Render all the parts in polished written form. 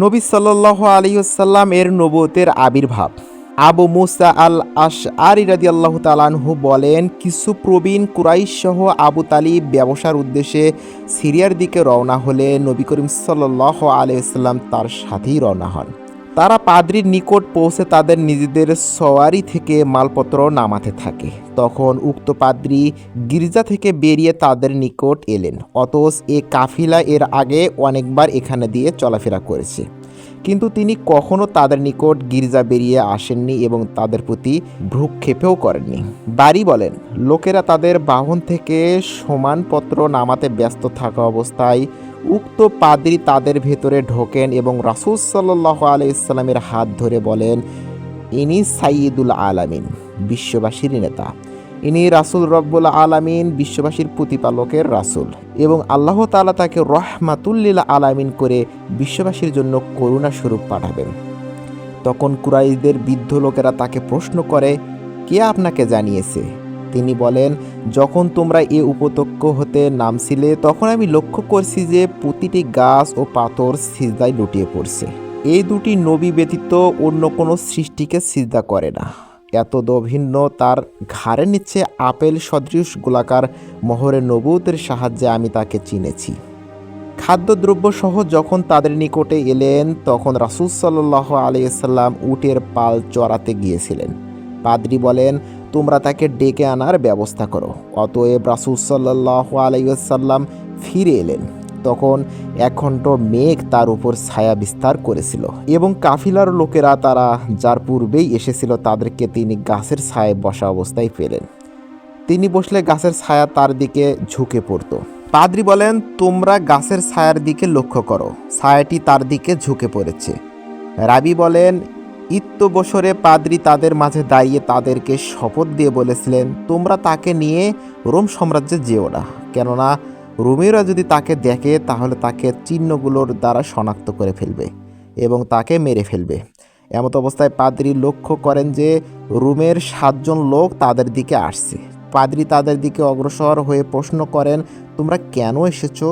নবী সাল্লাল্লাহু আলাইহি ওয়াসাল্লাম এর নবুয়তের আবির্ভাব। আবু মুসা আল আশআরী রাদিয়াল্লাহু তাআলা আনহু বলেন, কিছু প্রবীণ কুরাইশ সহ আবু তালিব ব্যবসার উদ্দেশ্যে সিরিয়ার দিকে রওনা হলে নবী করিম সাল্লাল্লাহু আলাইহি ওয়াসাল্লাম তার সাথেই রওনা হন। তারা পাদ্রীর নিকট পৌঁছে তাদের নিজেদের সওয়ারি থেকে মালপত্র নামাতে থাকে। তখন উক্ত পাদ্রী গির্জা থেকে বেরিয়ে তাদের নিকট এলেন। অতএব এ কাফিলা এর আগে অনেকবার এখানে দিয়ে চলাফেরা করেছে, কিন্তু তিনি কখনো তাদের নিকট গির্জা বেরিয়ে আসেননি এবং তাদের প্রতি ভ্রুক্ষেপেও করেননি। বারী বলেন, লোকেরা তাদের বাহন থেকে সমানপত্র নামাতে ব্যস্ত থাকা অবস্থায় উক্ত পাদ্রী তাদের ভেতরে ঢোকেন এবং রাসূল সাল্লাল্লাহু আলাইহি সাল্লামের হাত ধরে বলেন, ইনি সাইয়্যিদুল আলামিন, বিশ্ববাসীর নেতা। ইনি রাসূল রব্বুল আলামিন, বিশ্ববাসীর প্রতিপালকের রাসূল, এবং আল্লাহ তাআলা তাকে রহমাতুল লিল আলামিন করে বিশ্ববাসীর জন্য করুণা স্বরূপ পাঠাবেন। তখন কুরাইশদের বৃদ্ধ লোকেরা তাকে প্রশ্ন করে, কে আপনাকে জানিয়েছে? তিনি বলেন, যখন তোমরা এ উপত্যকা হতে নামছিলে তখন আমি লক্ষ্য করছি যে প্রতিটি গাছ ও পাথর সিজদায় লুটিয়ে পড়ছে। এই দুটি নবী ব্যতীত অন্য কোনো সৃষ্টিকে সিজদা করে না। এত দভিন্ন তার ঘাড়ের নিচে আপেল সদৃশ গোলাকার মোহরে নবুয়তের সাহায্যে আমি তাকে চিনেছি। খাদ্যদ্রব্য সহ যখন তাদের নিকটে এলেন তখন রাসূল সাল্লাল্লাহু আলাইহি সাল্লাম উটের পাল চড়াতে গিয়েছিলেন। পাদ্রী বলেন, তোমরা তাকে ডেকে আনার ব্যবস্থা করো। অতএব রাসূল সাল্লাল্লাহু আলাইহি সাল্লাম ফিরে এলেন। তখন একখণ্ড মেঘ তার উপর ছায়া বিস্তার করেছিল এবং কাফিলার লোকেরা তারা যার পূর্বেই এসেছিল তাদেরকে তিনি গাছের ছায়ায় বসা অবস্থায় পেলেন। তিনি বসলে গাছের ছায়া তার দিকে ঝুঁকে পড়ত। পাদ্রী বলেন, তোমরা গাছের ছায়ার দিকে লক্ষ্য করো, ছায়াটি তার দিকে ঝুঁকে পড়েছে। রাবি বলেন, বছরে পাদ্রী তাদের মাঝে দাঁড়িয়ে তাদেরকে শপথ দিয়ে বলেছিলেন, তোমরা তাকে নিয়ে রোম সাম্রাজ্যে যেও না, কেননা রোমীয়রা যদি তাকে দেখে তাহলে তাকে চিহ্নগুলোর দ্বারা শনাক্ত করে ফেলবে এবং তাকে মেরে ফেলবে। এমত অবস্থায় পাদ্রী লক্ষ্য করেন যে রোমের 7 জন লোক তাদের দিকে আসছে। পাদ্রী তাদের দিকে অগ্রসর হয়ে প্রশ্ন করেন, তোমরা কেন এসেছো?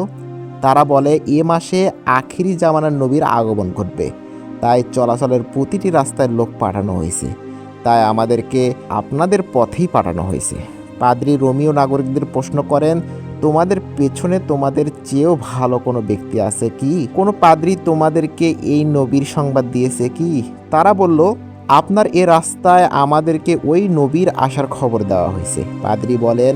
তারা বলে, এ মাসে আখিরি জামানার নবীর আগমন ঘটবে, তাই চলাচলের প্রতিটি রাস্তায় লোক পাঠানো হয়েছে, তাই আমাদেরকে আপনাদের পথেই পাঠানো হয়েছে। পাদ্রী রোমীয় নাগরিকদের প্রশ্ন করেন, তোমাদের পেছনে তোমাদের চেয়েও ভালো কোনো ব্যক্তি আছে কি? কোনো পাদ্রী তোমাদেরকে এই নবীর সংবাদ দিয়েছে কি? তারা বলল, আপনার এ রাস্তায় আমাদেরকে ওই নবীর আসার খবর দেওয়া হয়েছে। পাদ্রী বলেন,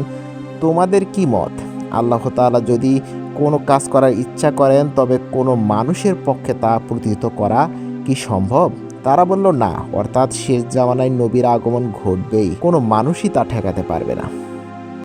তোমাদের কি মত? আল্লাহ তাআলা যদি কোনো কাজ করার ইচ্ছা করেন তবে কোনো মানুষের পক্ষে তা প্রতিহত করা কি সম্ভব? তারা বলল, না, অর্থাৎ শেষ জামানায় নবীর আগমন ঘটবেই, কোনো মানুষই তা ঠেকাতে পারবে না।